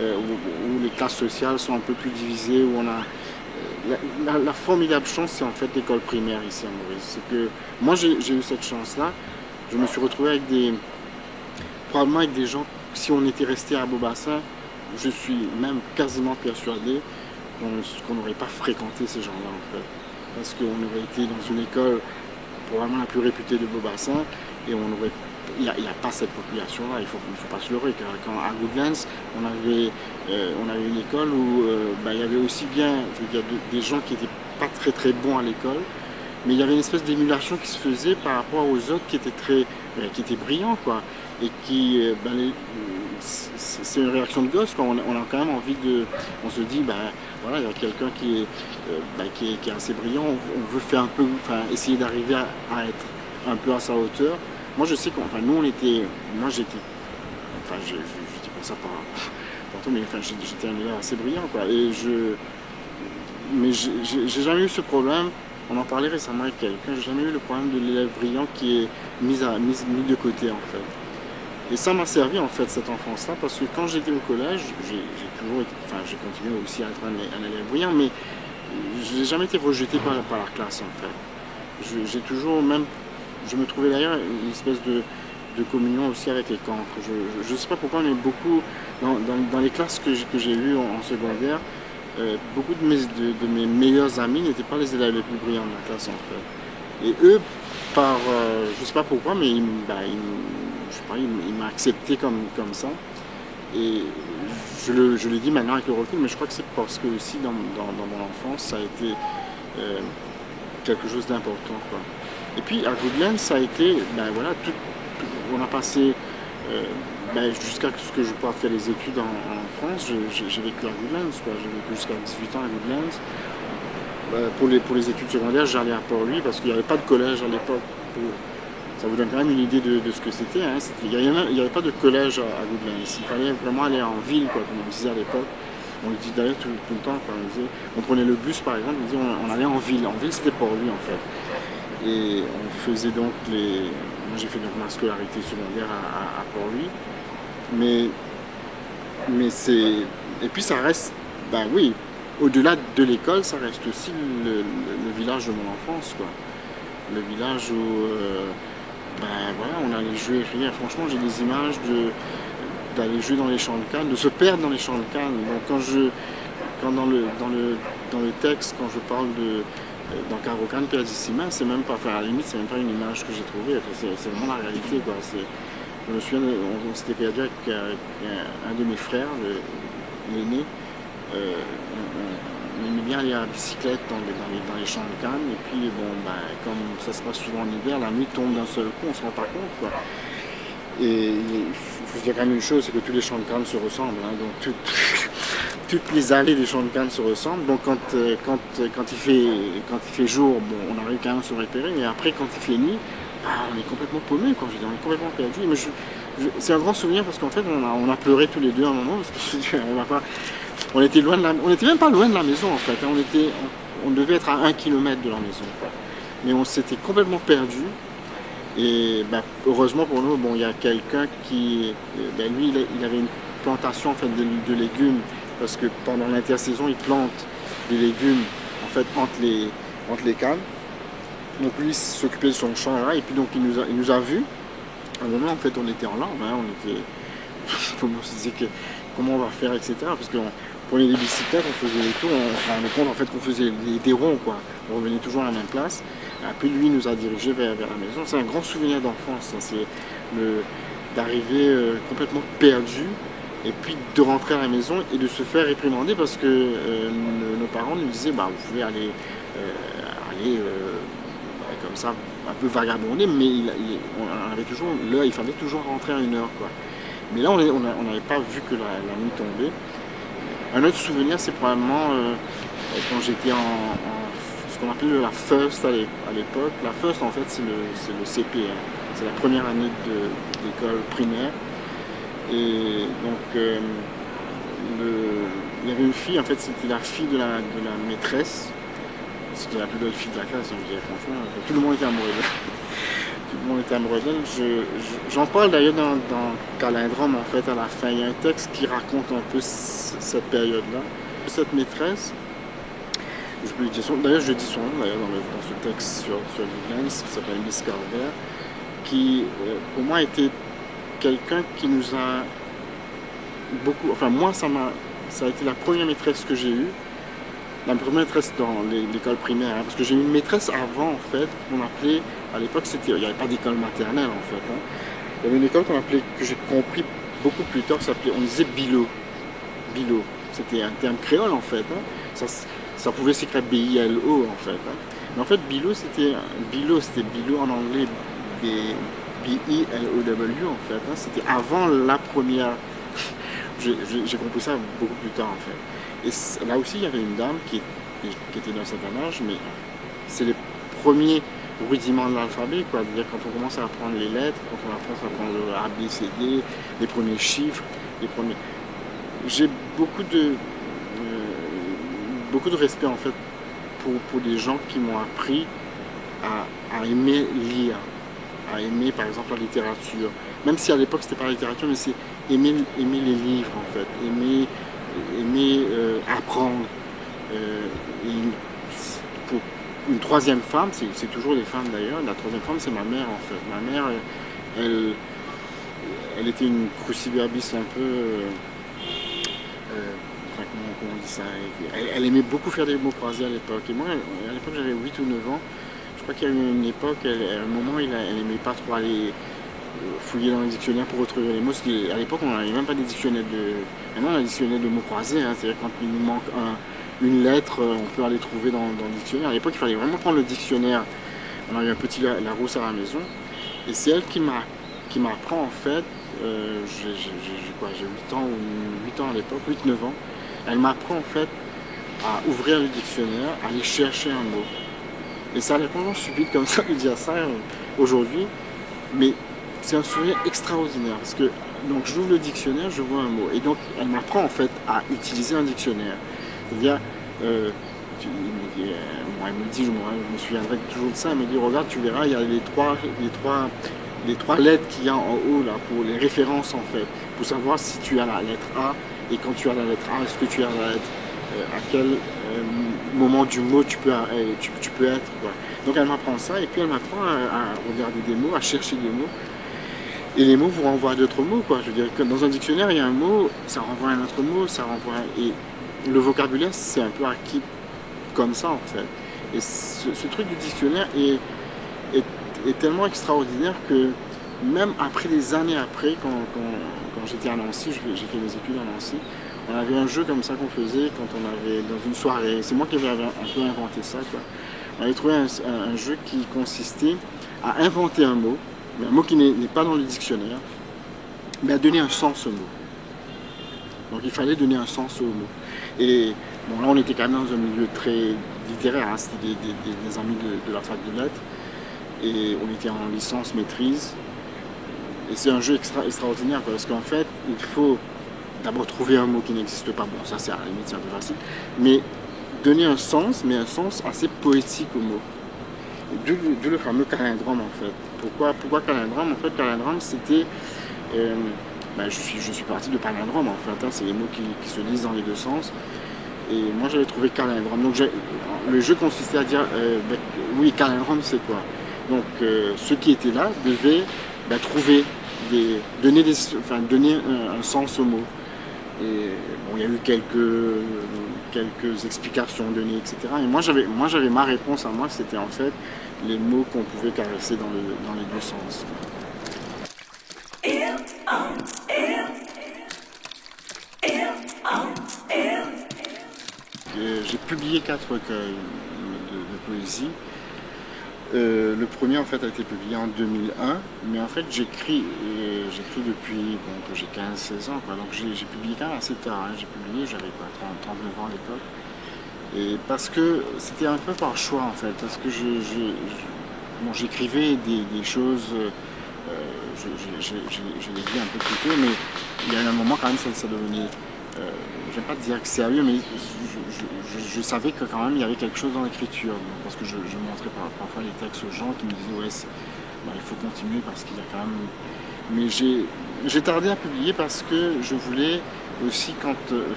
S1: où les classes sociales sont un peu plus divisées, où on a la formidable chance, c'est en fait l'école primaire ici à Maurice. C'est que moi j'ai eu cette chance-là, je me suis retrouvé probablement avec des gens, si on était resté à Beaubassin, je suis même quasiment persuadé qu'on n'aurait pas fréquenté ces gens-là en fait. Parce qu'on aurait été dans une école probablement la plus réputée de Beaubassin et il n'y a pas cette population-là, il faut pas se leurrer. Quand à Goodlands, on avait une école où il y avait aussi bien, je veux dire, des gens qui n'étaient pas très très bons à l'école, mais il y avait une espèce d'émulation qui se faisait par rapport aux autres qui étaient brillants, quoi. Et c'est une réaction de gosse, quoi. On a quand même envie on se dit, voilà, il y a quelqu'un qui est assez brillant, on veut faire essayer d'arriver à être un peu à sa hauteur. Moi je sais nous j'étais pas ça partout, mais j'étais un élève assez brillant, quoi. Mais j'ai jamais eu ce problème. On en parlait récemment avec quelqu'un, j'ai jamais eu le problème de l'élève brillant qui est mis de côté en fait. Et ça m'a servi en fait cette enfance-là parce que quand j'étais au collège, j'ai continué aussi à être un élève brillant, mais je n'ai jamais été rejeté par la classe en fait. J'ai toujours je me trouvais d'ailleurs une espèce de communion aussi avec les cancres. Je ne sais pas pourquoi, mais beaucoup dans les classes que j'ai eues en secondaire, beaucoup de mes meilleurs amis n'étaient pas les élèves les plus brillants de la classe en fait. Et eux, je sais pas pourquoi, mais je sais pas, il m'a accepté comme ça. Et je le dis maintenant avec le recul, mais je crois que c'est parce que aussi dans mon enfance, ça a été quelque chose d'important, quoi. Et puis à Goodlands, ça a été, voilà, on a passé, jusqu'à ce que je puisse faire les études en France, j'ai vécu à Goodlands, quoi. J'ai vécu jusqu'à 18 ans à Goodlands. Pour les études secondaires, j'allais à Port-Louis parce qu'il n'y avait pas de collège à l'époque. Ça vous donne quand même une idée de ce que c'était, hein. Il n'y avait pas de collège à Goodlands. Il fallait vraiment aller en ville, quoi, comme on disait à l'époque. On le dit d'ailleurs tout le temps, quoi. On prenait le bus par exemple, on allait en ville. En ville, c'était Port-Louis en fait. Et on faisait donc moi j'ai fait donc ma scolarité secondaire à Port-Louis. Mais c'est. Et puis ça reste, oui, au-delà de l'école, ça reste aussi le village de mon enfance, quoi. Le village où, voilà, on allait jouer. Franchement, j'ai des images d'aller jouer dans les champs de canne, de se perdre dans les champs de canne. Donc quand dans le texte, quand je parle dans Carocane Perdissima, c'est même pas, à la limite, c'est même pas une image que j'ai trouvée. C'est vraiment la réalité, quoi. Je me souviens, on s'était perdu avec un de mes frères, l'aîné. On aimait bien aller à la bicyclette dans les champs de canne, et puis comme ça se passe souvent en hiver, la nuit tombe d'un seul coup, on se rend pas compte, quoi. Et il faut se dire quand même une chose, c'est que tous les champs de canne se ressemblent, hein. Donc toutes les allées des champs de canne se ressemblent. Donc quand il fait jour, on arrive quand même à se repérer, mais après quand il fait nuit, on est complètement paumé, quoi. On est complètement perdu. Mais c'est un grand souvenir parce qu'en fait on a pleuré tous les deux à un moment, parce que on était même pas loin de la maison en fait, hein. On devait être à 1 km de la maison, quoi. Mais on s'était complètement perdu. Et heureusement pour nous, il y a quelqu'un qui, lui, il avait une plantation en fait de légumes, parce que pendant l'intersaison, il plante des légumes en fait entre les cannes. Donc lui, il s'occupait de son champ là, et puis donc il nous a vus. À un moment, en fait, on était en larmes, hein. On se disait comment on va faire, etc. Parce qu'on prenait des bicyclettes, on faisait les tours, on se rendait compte en fait qu'on faisait des ronds, quoi. On revenait toujours à la même place. Et puis lui nous a dirigés vers la maison. C'est un grand souvenir d'enfance, hein. C'est d'arriver complètement perdu, et puis de rentrer à la maison et de se faire réprimander parce que nos parents nous disaient vous pouvez aller comme ça, un peu vagabonder, mais on avait toujours l'heure, il fallait toujours rentrer à 1 heure, quoi. Mais là, on n'avait pas vu que la nuit tombait. Un autre souvenir, c'est probablement quand j'étais en ce qu'on appelait la FIRST à l'époque. La FIRST, en fait, c'est le CP, hein. C'est la première année d'école primaire. Et donc, il y avait une fille, en fait, c'était la fille de la maîtresse. C'était la plus belle fille de la classe, je dirais, franchement. Tout le monde était amoureux d'elle. Tout le monde était amoureux d'elle. J'en parle d'ailleurs dans Calindrome, en fait, à la fin. Il y a un texte qui raconte un peu cette période-là. Cette maîtresse, d'ailleurs je dis son nom d'ailleurs dans ce texte sur Goodlands, qui s'appelle Miss Carver, qui pour moi était quelqu'un qui nous a beaucoup, enfin moi ça a été la première maîtresse que j'ai eue, la première maîtresse dans l'école primaire, hein, parce que j'ai eu une maîtresse avant en fait, qu'on appelait, à l'époque il n'y avait pas d'école maternelle en fait, hein. Il y avait une école qu'on appelait, que j'ai compris beaucoup plus tard, on disait Bilo. Bilo, c'était un terme créole en fait, hein. Ça pouvait s'écrire B-I-L-O en fait, hein. Mais en fait Bilo c'était Bilo en anglais, B-I-L-O-W en fait, hein. C'était avant la première. J'ai compris ça beaucoup plus tard en fait. Et là aussi il y avait une dame qui était d'un certain âge, mais c'est les premiers rudiments de l'alphabet, quoi. C'est-à-dire quand on commence à apprendre les lettres, quand on apprend à apprendre le A, B, C, D, les premiers chiffres, J'ai beaucoup de respect en fait pour des gens qui m'ont appris à aimer lire, à aimer par exemple la littérature. Même si à l'époque c'était pas la littérature, mais c'est aimer les livres en fait, aimer apprendre. Pour une troisième femme, c'est toujours les femmes d'ailleurs, la troisième femme c'est ma mère en fait. Ma mère, elle était une cruciverbis un peu... comment on dit ça, elle aimait beaucoup faire des mots croisés à l'époque. Et moi, à l'époque, j'avais 8 ou 9 ans. Je crois qu'il y a eu une époque, à un moment, elle n'aimait pas trop aller fouiller dans les dictionnaires pour retrouver les mots. À l'époque, on n'avait même pas des dictionnaires de... Maintenant, on a des dictionnaires de mots croisés. Hein. C'est-à-dire quand il nous manque une lettre, on peut aller trouver dans le dictionnaire. À l'époque, il fallait vraiment prendre le dictionnaire. On a eu un petit Larousse à la maison. Et c'est elle qui m'apprend, en fait, j'ai 8 ans, 8 ans à l'époque, 8-9 ans. Elle m'apprend, en fait, à ouvrir le dictionnaire, à aller chercher un mot. Et ça a l'air complètement stupide comme ça de dire ça aujourd'hui. Mais c'est un souvenir extraordinaire parce que donc j'ouvre le dictionnaire, je vois un mot et donc elle m'apprend en fait à utiliser un dictionnaire. C'est-à-dire, elle me dit, je me souviendrai toujours de ça, elle me dit regarde, tu verras, il y a les trois lettres qu'il y a en haut là pour les références en fait, pour savoir si tu as la lettre A et quand tu as la lettre A, est-ce que tu as la lettre à quel moment du mot tu peux être quoi. Donc elle m'apprend ça et puis elle m'apprend à regarder des mots, à chercher des mots. Et les mots vous renvoient à d'autres mots, quoi. Je veux dire que dans un dictionnaire, il y a un mot, ça renvoie à un autre mot, ça renvoie... Et le vocabulaire, c'est un peu acquis comme ça, en fait. Et ce truc du dictionnaire est tellement extraordinaire que même après, des années après, quand j'étais à Nancy, j'ai fait mes études à Nancy, on avait un jeu comme ça qu'on faisait quand on avait, dans une soirée, c'est moi qui avais un peu inventé ça, quoi. On avait trouvé un jeu qui consistait à inventer un mot qui n'est pas dans le dictionnaire, mais à donner un sens au mot. Donc il fallait donner un sens au mot. Et bon, là on était quand même dans un milieu très littéraire, hein, c'était des amis de la fac de lettres, et on était en licence maîtrise. Et c'est un jeu extraordinaire parce qu'en fait, il faut d'abord trouver un mot qui n'existe pas. Bon, ça c'est à la limite, c'est un peu facile. Mais donner un sens, mais un sens assez poétique au mot. D'où le fameux palindrome en fait. Pourquoi palindrome? En fait, palindrome c'était... je suis parti de palindrome en fait, hein, c'est les mots qui se lisent dans les deux sens. Et moi j'avais trouvé palindrome. Donc le jeu consistait à dire, oui, palindrome c'est quoi? Donc ceux qui étaient là devaient trouver, donner un sens au mot. Et bon, il y a eu quelques explications données, etc. Et moi j'avais ma réponse à moi, c'était en fait les mots qu'on pouvait caresser dans les deux sens. J'ai publié 4 recueils de poésie. Le premier en fait a été publié en 2001, mais en fait j'écris depuis que j'ai 15-16 ans, quoi. Donc j'ai publié quand même assez tard, hein. J'ai publié, j'avais 39 ans à l'époque. Et parce que c'était un peu par choix en fait, parce que j'écrivais des choses, je l'ai dit un peu plus tôt, mais il y a eu un moment quand même ça devenait, je ne vais pas dire que sérieux, mais je savais que quand même il y avait quelque chose dans l'écriture, parce que je montrais parfois les textes aux gens qui me disaient ouais, il faut continuer parce qu'il y a quand même... Mais j'ai tardé à publier parce que je voulais aussi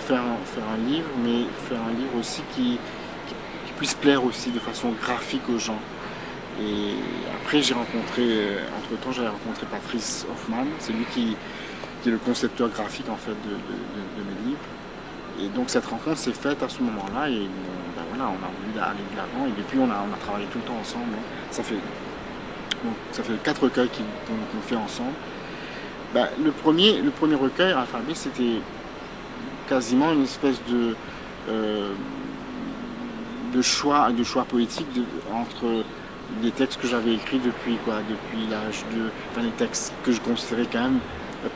S1: faire un livre, mais faire un livre aussi qui puisse plaire aussi de façon graphique aux gens. Et après entre-temps j'avais rencontré Patrice Hoffman, c'est lui qui est le concepteur graphique en fait de mes livres. Et donc cette rencontre s'est faite à ce moment-là et voilà, on a voulu aller de l'avant et depuis on a travaillé tout le temps ensemble. Ça fait 4 recueils qu'on fait ensemble. Le premier recueil, Alphabet, c'était quasiment une espèce de choix poétique entre des textes que j'avais écrits depuis l'âge les textes que je considérais quand même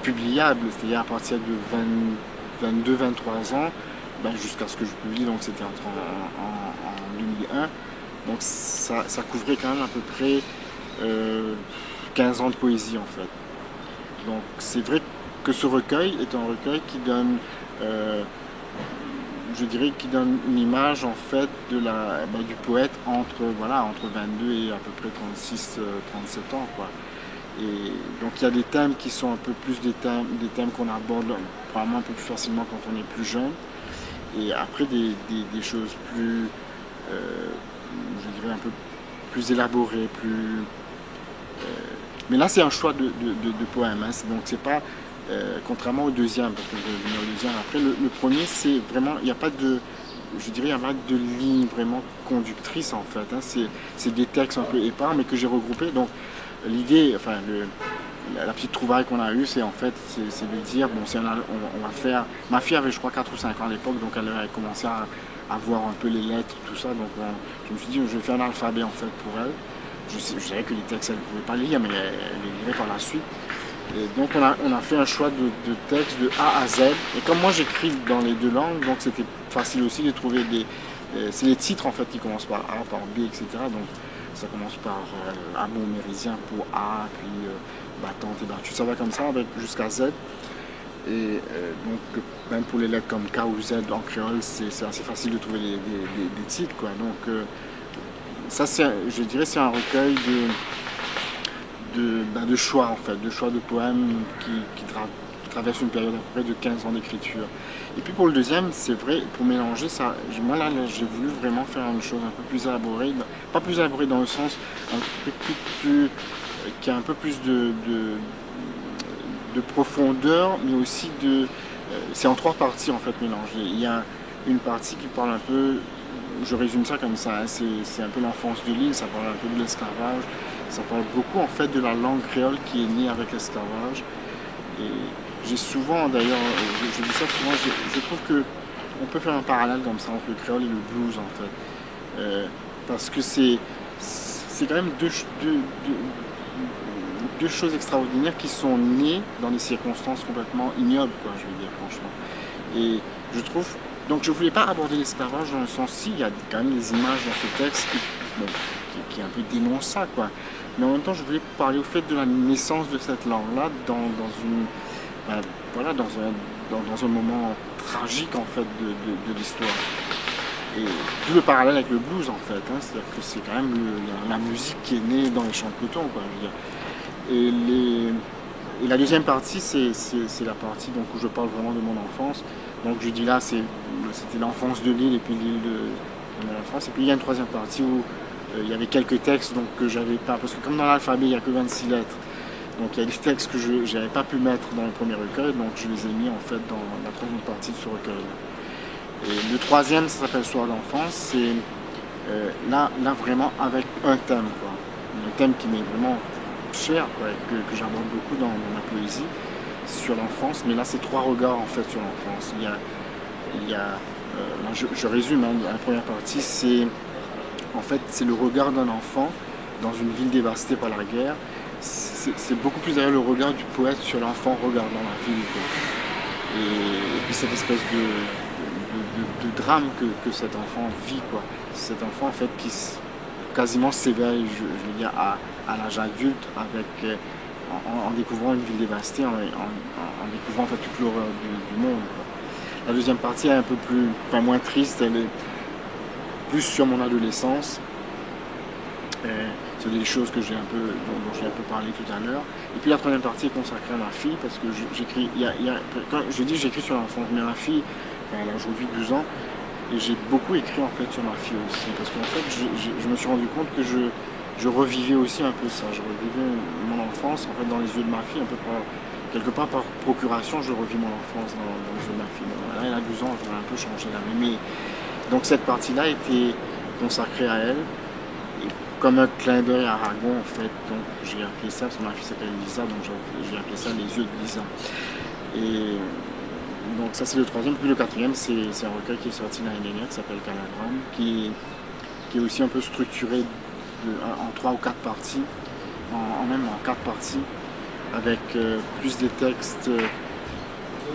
S1: publiables, c'est-à-dire à partir de 22-23 ans, jusqu'à ce que je publie, donc c'était en 2001. Donc ça couvrait quand même à peu près 15 ans de poésie en fait. Donc c'est vrai que ce recueil est un recueil qui donne, je dirais, qui donne une image en fait du poète entre 22 et à peu près 36-37 ans, quoi. Et donc il y a des thèmes qui sont un peu plus des thèmes qu'on aborde probablement un peu plus facilement quand on est plus jeune. Et après des choses plus, je dirais un peu plus élaborées, plus... mais là c'est un choix de poème, hein. Donc c'est pas, contrairement au deuxième, parce que je vais venir au deuxième après, le premier c'est vraiment, il n'y a pas je dirais, il n'y a pas de ligne vraiment conductrice en fait. Hein. C'est des textes un peu épars, mais que j'ai regroupés. Donc l'idée, enfin, la petite trouvaille qu'on a eue, c'est en fait, c'est de dire, bon, on va faire. Ma fille avait, je crois, 4 ou 5 ans à l'époque, donc elle avait commencé à voir un peu les lettres, tout ça. Donc je me suis dit, je vais faire un alphabet en fait pour elle. Je savais que les textes, elle ne pouvait pas lire, mais elle les lirait par la suite. Et donc on a fait un choix de textes de A à Z. Et comme moi j'écris dans les deux langues, donc c'était facile aussi de trouver des... c'est les titres en fait qui commencent par A, par B, etc. Donc ça commence par amour mérisien pour A, puis battante et battue. Ça va comme ça jusqu'à Z. Et donc même pour les lettres comme K ou Z en créole, c'est assez facile de trouver des titres, quoi. Donc ça, je dirais, c'est un recueil de choix, en fait, de choix de poèmes qui traversent une période à peu près de 15 ans d'écriture. Et puis pour le deuxième, c'est vrai, pour mélanger ça, moi là, j'ai voulu vraiment faire une chose un peu plus élaborée, pas plus élaborée dans le sens un peu plus qui a un peu plus de profondeur, mais aussi c'est en 3 parties en fait mélangées. Il y a une partie qui parle un peu, je résume ça comme ça, hein, c'est un peu l'enfance de l'île, ça parle un peu de l'esclavage, ça parle beaucoup en fait de la langue créole qui est née avec l'esclavage. Et j'ai souvent d'ailleurs, je dis ça souvent, je trouve que on peut faire un parallèle comme ça entre le créole et le blues en fait. Parce que c'est quand même deux choses extraordinaires qui sont nées dans des circonstances complètement ignobles, quoi, je veux dire, franchement. Et je trouve, donc je voulais pas aborder l'esclavage dans le sens si, il y a quand même des images dans ce texte qui un peu dénoncent ça, quoi. Mais en même temps, je voulais parler au fait de la naissance de cette langue-là voilà, dans un moment tragique, en fait, de l'histoire. Et d'où le parallèle avec le blues, en fait, hein, c'est-à-dire que c'est quand même la musique qui est née dans les champs de coton, quoi, je veux dire. Et la deuxième partie, c'est la partie donc, où je parle vraiment de mon enfance. Donc je dis là, c'était l'enfance de l'île et puis l'île de la France. Et puis il y a une troisième partie où il y avait quelques textes donc, que j'avais pas, parce que comme dans l'alphabet, il n'y a que 26 lettres. Donc il y a des textes que je n'avais pas pu mettre dans le premier recueil, donc je les ai mis en fait dans la troisième partie de ce recueil. Et le troisième, ça s'appelle Soir d'enfance. C'est là vraiment avec un thème, quoi. Un thème qui m'est vraiment cher, quoi, que j'aborde beaucoup dans ma poésie sur l'enfance, mais là c'est 3 regards en fait sur l'enfance. Là, je résume, hein, la première partie c'est en fait c'est le regard d'un enfant dans une ville dévastée par la guerre. C'est beaucoup plus derrière le regard du poète sur l'enfant regardant la ville, quoi. Et puis cette espèce de drame que cet enfant vit, quoi. Cet enfant en fait qui quasiment s'éveille, je veux dire, à l'âge adulte en découvrant une ville dévastée, en découvrant en fait toute l'horreur du monde, quoi. La deuxième partie est un peu moins triste, elle est plus sur mon adolescence, sur des choses dont j'ai un peu parlé tout à l'heure. Et puis la troisième partie est consacrée à ma fille, parce que j'écris, quand je dis j'écris sur l'enfance, mais ma fille, elle a aujourd'hui 12 ans, et j'ai beaucoup écrit en fait sur ma fille aussi, parce qu'en fait je me suis rendu compte que je revivais aussi un peu ça, je revivais mon enfance en fait dans les yeux de ma fille, un peu quelque part par procuration, je revis mon enfance dans les yeux de ma fille. Là elle a 12 ans, elle a un peu changé la vie, donc cette partie-là était consacrée à elle, et comme un clin d'œil à Aragon en fait, donc j'ai appelé ça, parce que ma fille s'appelle Lisa, donc j'ai appelé ça les yeux de Lisa. Et donc ça c'est le troisième, puis le quatrième c'est un recueil qui est sorti l'année dernière qui s'appelle Canagramme, qui est aussi un peu structuré en 3 ou 4 parties, même en 4 parties, avec plus des textes,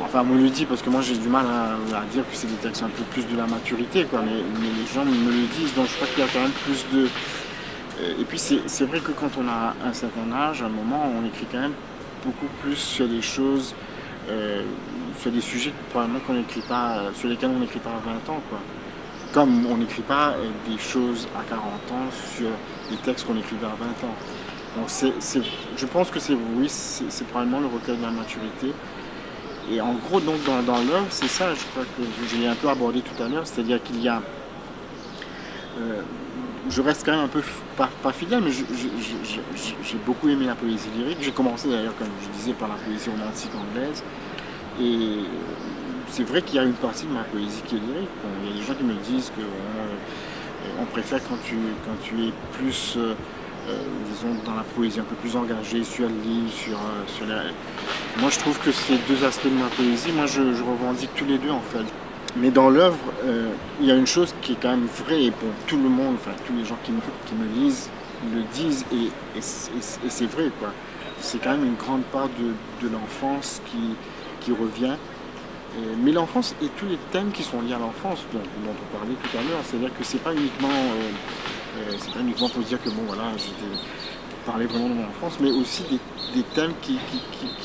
S1: enfin on me le dit parce que moi j'ai du mal à dire que c'est des textes un peu plus de la maturité, quoi, mais les gens me le disent, donc je crois qu'il y a quand même plus de... Et puis c'est vrai que quand on a un certain âge, à un moment, on écrit quand même beaucoup plus sur des choses, sur des sujets probablement sur lesquels on n'écrit pas à 20 ans, quoi. Comme on n'écrit pas des choses à 40 ans sur des textes qu'on écrivait à 20 ans. Donc je pense que c'est probablement le recueil de la maturité. Et en gros, donc dans l'œuvre, c'est ça, je crois que je l'ai un peu abordé tout à l'heure, c'est-à-dire qu'il y a... je reste quand même un peu, pas fidèle, mais j'ai beaucoup aimé la poésie lyrique. J'ai commencé d'ailleurs, comme je disais, par la poésie romantique anglaise. Et c'est vrai qu'il y a une partie de ma poésie qui est lyrique. Bon, il y a des gens qui me disent que on préfère quand tu es plus, disons, dans la poésie, un peu plus engagé sur l'île, sur la... Moi, je trouve que c'est deux aspects de ma poésie. Moi, je revendique tous les deux, en fait. Mais dans l'œuvre, il y a une chose qui est quand même vraie, et pour tout le monde, enfin, tous les gens qui me lisent, le disent, et c'est vrai, quoi. C'est quand même une grande part de l'enfance qui revient. Mais l'enfance et tous les thèmes qui sont liés à l'enfance, dont on parlait tout à l'heure, c'est-à-dire que c'est pas uniquement pour dire que bon voilà, j'étais parler vraiment de mon enfance, mais aussi des thèmes qui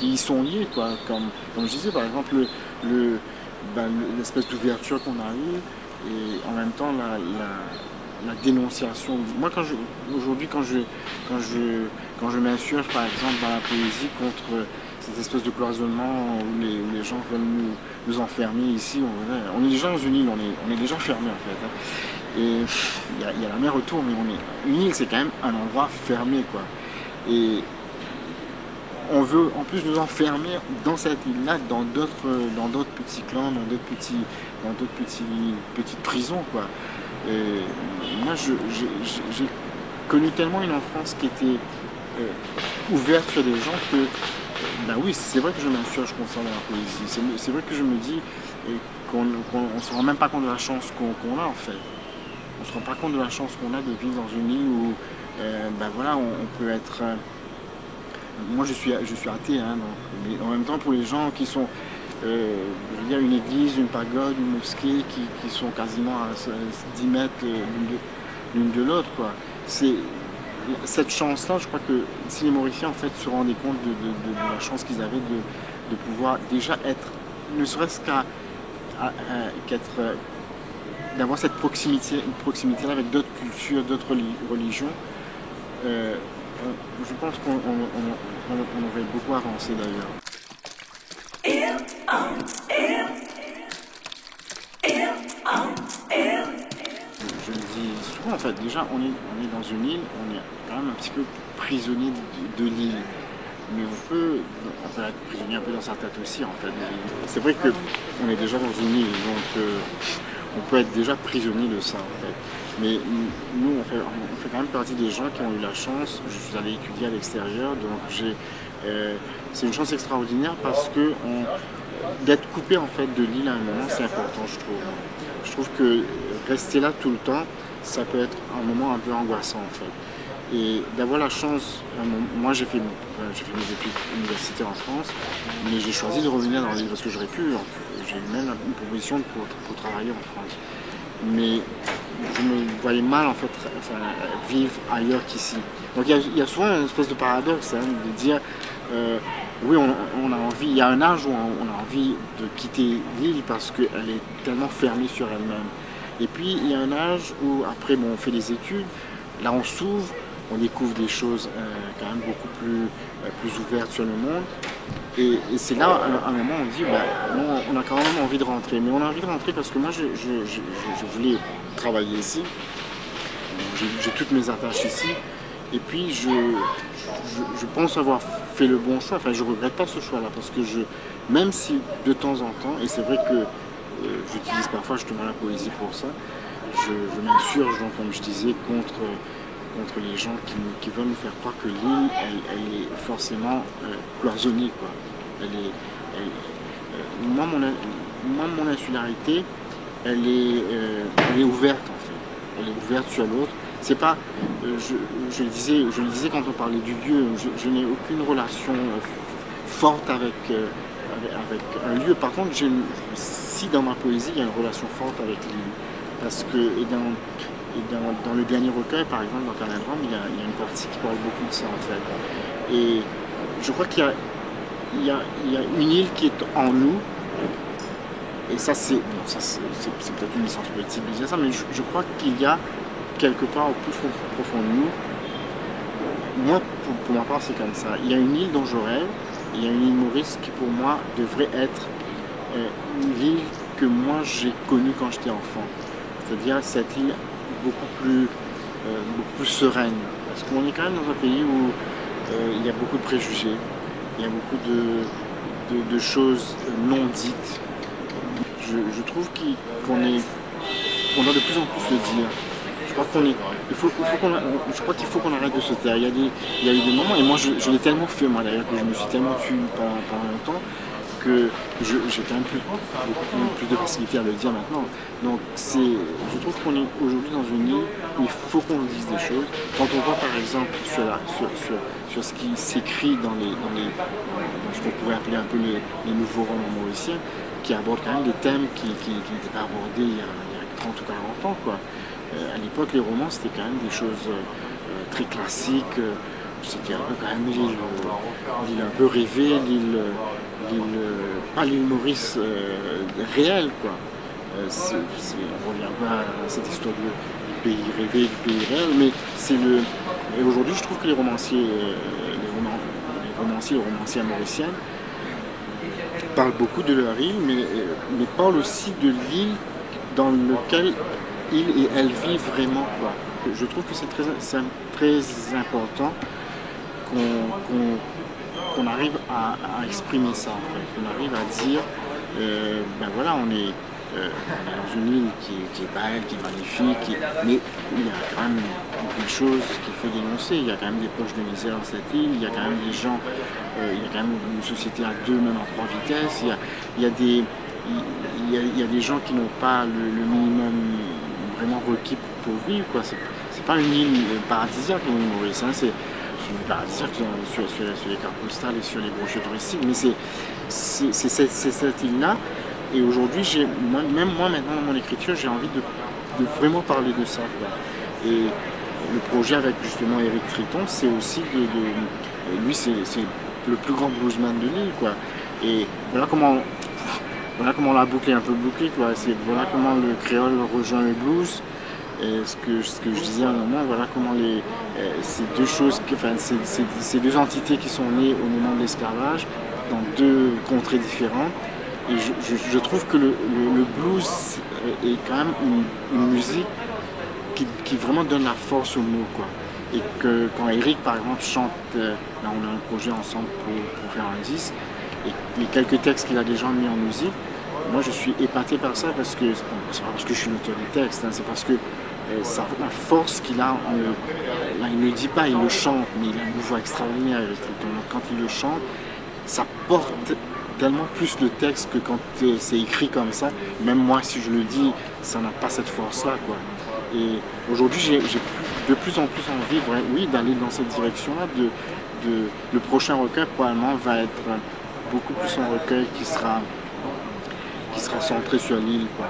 S1: y sont liés, quoi. Comme je disais, par exemple, l'espèce d'ouverture qu'on a eue, et en même temps la dénonciation. Moi, aujourd'hui, quand je m'insurge, par exemple, dans la poésie contre cette espèce de cloisonnement où les gens veulent nous enfermer ici, on est déjà dans une île, on est déjà fermé, en fait, hein. Et il y a la mer autour, mais une île, c'est quand même un endroit fermé, quoi. Et on veut en plus nous enfermer dans cette île-là, dans d'autres petits clans, dans d'autres petites prisons, quoi. Et moi, j'ai connu tellement une enfance qui était ouverte sur des gens que, ben oui, c'est vrai que je m'insurge concernant la poésie. C'est vrai que je me dis qu'on ne se rend même pas compte de la chance qu'on a, en fait. On ne se rend pas compte de la chance qu'on a de vivre dans une île où ben voilà, on peut être... moi je suis athée, hein, donc, mais en même temps pour les gens qui sont, je veux dire, une église, une pagode, une mosquée qui sont quasiment à 10 mètres l'une de l'autre, quoi. Cette chance-là, je crois que si les Mauriciens en fait se rendaient compte de la chance qu'ils avaient de pouvoir déjà être, ne serait-ce qu'être d'avoir cette proximité-là avec d'autres cultures, d'autres religions, je pense qu'on aurait beaucoup avancé d'ailleurs. Je le dis souvent, en fait, déjà on est dans une île, on est quand même un petit peu prisonnier de l'île. Mais on peut être prisonnier un peu dans sa tête aussi, en fait. C'est vrai qu'on est déjà dans une île, donc on peut être déjà prisonnier de ça, en fait. Mais nous, on fait quand même partie des gens qui ont eu la chance. Je suis allé étudier à l'extérieur, donc c'est une chance extraordinaire parce que d'être coupé en fait de l'île à un moment, c'est important, je trouve. Je trouve que rester là tout le temps, ça peut être un moment un peu angoissant, en fait. Et d'avoir la chance, moi j'ai fait mes études universitaires en France, mais j'ai choisi de revenir dans l'île parce que j'aurais pu, j'ai eu même une proposition pour travailler en France. Mais je me voyais mal en fait vivre ailleurs qu'ici. Donc il y a souvent une espèce de paradoxe, hein, de dire oui on a envie, il y a un âge où on a envie de quitter l'île parce qu'elle est tellement fermée sur elle-même. Et puis il y a un âge où après on fait des études, là on s'ouvre, on découvre des choses quand même beaucoup plus ouvertes sur le monde. Et c'est là, à un moment, on dit, on a quand même envie de rentrer. Mais on a envie de rentrer parce que moi, je voulais travailler ici. J'ai toutes mes attaches ici. Et puis, je pense avoir fait le bon choix. Enfin, je ne regrette pas ce choix-là parce que même si de temps en temps, et c'est vrai que j'utilise parfois justement la poésie pour ça, je m'insurge, donc, comme je disais, contre les gens qui veulent nous faire croire que l'île, elle est forcément cloisonnée, quoi. Moi, mon insularité, elle est ouverte, en fait. Elle est ouverte sur l'autre. C'est pas, je le disais quand on parlait du Dieu, je n'ai aucune relation forte avec un lieu. Par contre, si dans ma poésie, il y a une relation forte avec l'île. Parce que, dans le dernier recueil, par exemple, dans Canadrame, il y a une partie qui parle beaucoup de ça, en fait. Et je crois qu'il y a une île qui est en nous. Et ça, c'est peut-être une licence poétique de dire ça, mais je crois qu'il y a quelque part au plus profond de nous. Moi, pour ma part, c'est comme ça. Il y a une île dont je rêve. Il y a une île Maurice qui, pour moi, devrait être une île que moi, j'ai connue quand j'étais enfant. C'est-à-dire cette île beaucoup plus sereine. Parce qu'on est quand même dans un pays où il y a beaucoup de préjugés, il y a beaucoup de choses non dites. Je trouve qu'on doit de plus en plus le dire. Je crois je crois qu'il faut qu'on arrête de se taire. Il y a eu des moments, et moi je l'ai tellement fait, moi d'ailleurs, que je me suis tellement tué pendant longtemps, que j'ai quand même beaucoup plus de facilité à le dire maintenant. Donc je trouve qu'on est aujourd'hui dans une île où il faut qu'on dise des choses. Quand on voit par exemple sur ce qui s'écrit dans ce qu'on pourrait appeler un peu les nouveaux romans mauriciens, qui abordent quand même des thèmes qui n'étaient pas abordés il y a 30 ou 40 ans, quoi. À l'époque, les romans, c'était quand même des choses très classiques. C'était un peu quand même l'île un peu rêvée, pas l'île Maurice réelle, quoi. On revient pas à cette histoire du pays rêvé, du pays réel, mais et aujourd'hui, je trouve que les romanciers mauriciens parlent beaucoup de leur île, mais parlent aussi de l'île dans laquelle ils et elles vivent vraiment, quoi. Je trouve que c'est très important qu'on arrive à exprimer ça, en fait. Qu'on arrive à dire, ben voilà, on est dans une île qui est belle, qui est magnifique, mais il y a quand même beaucoup de choses qu'il faut dénoncer. Il y a quand même des poches de misère dans cette île, il y a quand même des gens, il y a quand même une société à deux, même à trois vitesses, il y a des gens qui n'ont pas le minimum vraiment requis pour vivre, quoi. C'est pas une île paradisiaque, l'île Maurice, hein. C'est une île paradisiaque sur les cartes postales et sur les brochures touristiques, mais c'est cette île-là. Et aujourd'hui, même moi maintenant dans mon écriture, j'ai envie de vraiment parler de ça, quoi. Et le projet avec justement Éric Triton, c'est aussi lui c'est le plus grand bluesman de l'île, quoi. Et voilà comment on l'a bouclé, quoi. Voilà comment le créole rejoint le blues. Et ce que je disais à un moment, voilà comment ces deux choses, enfin ces deux entités qui sont nées au moment de l'esclavage, dans deux contrées différentes. Et je trouve que le blues est quand même une musique qui vraiment donne la force aux mots, quoi. Et que quand Eric, par exemple, chante, là on a un projet ensemble pour faire un disque, et les quelques textes qu'il a déjà mis en musique, moi je suis épaté par ça, parce que c'est pas parce que je suis l'auteur des textes, hein, c'est parce que la force qu'il a, là il ne le dit pas, il le chante, mais il a une voix extraordinaire, Eric Triton. Donc quand il le chante, ça porte tellement plus le texte que quand c'est écrit comme ça. Même moi, si je le dis, ça n'a pas cette force-là, quoi. Et aujourd'hui, j'ai de plus en plus envie, oui, d'aller dans cette direction-là. Le prochain recueil, probablement, va être beaucoup plus un recueil qui sera centré sur l'île, quoi.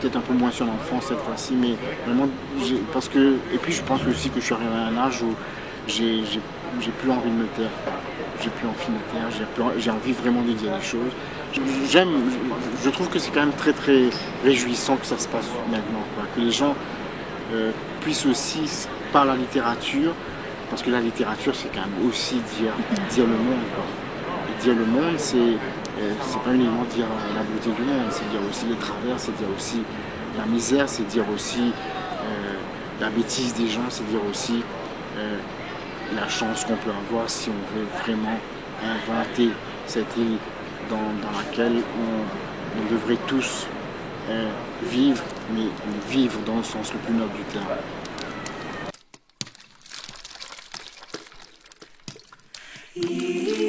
S1: Peut-être un peu moins sur l'enfance cette fois-ci, mais vraiment, et puis je pense aussi que je suis arrivé à un âge où j'ai plus envie de me taire. J'ai plus envie de me taire, j'ai envie vraiment de dire des choses. Je trouve que c'est quand même très très réjouissant que ça se passe maintenant, quoi. Que les gens puissent aussi, par la littérature, parce que la littérature c'est quand même aussi dire le monde, quoi. Et dire le monde, c'est pas uniquement dire la beauté du monde, c'est dire aussi les travers, c'est dire aussi la misère, c'est dire aussi la bêtise des gens, c'est dire aussi la chance qu'on peut avoir si on veut vraiment inventer cette île dans laquelle on devrait tous vivre, mais vivre dans le sens le plus noble du terme.
S2: Yeah.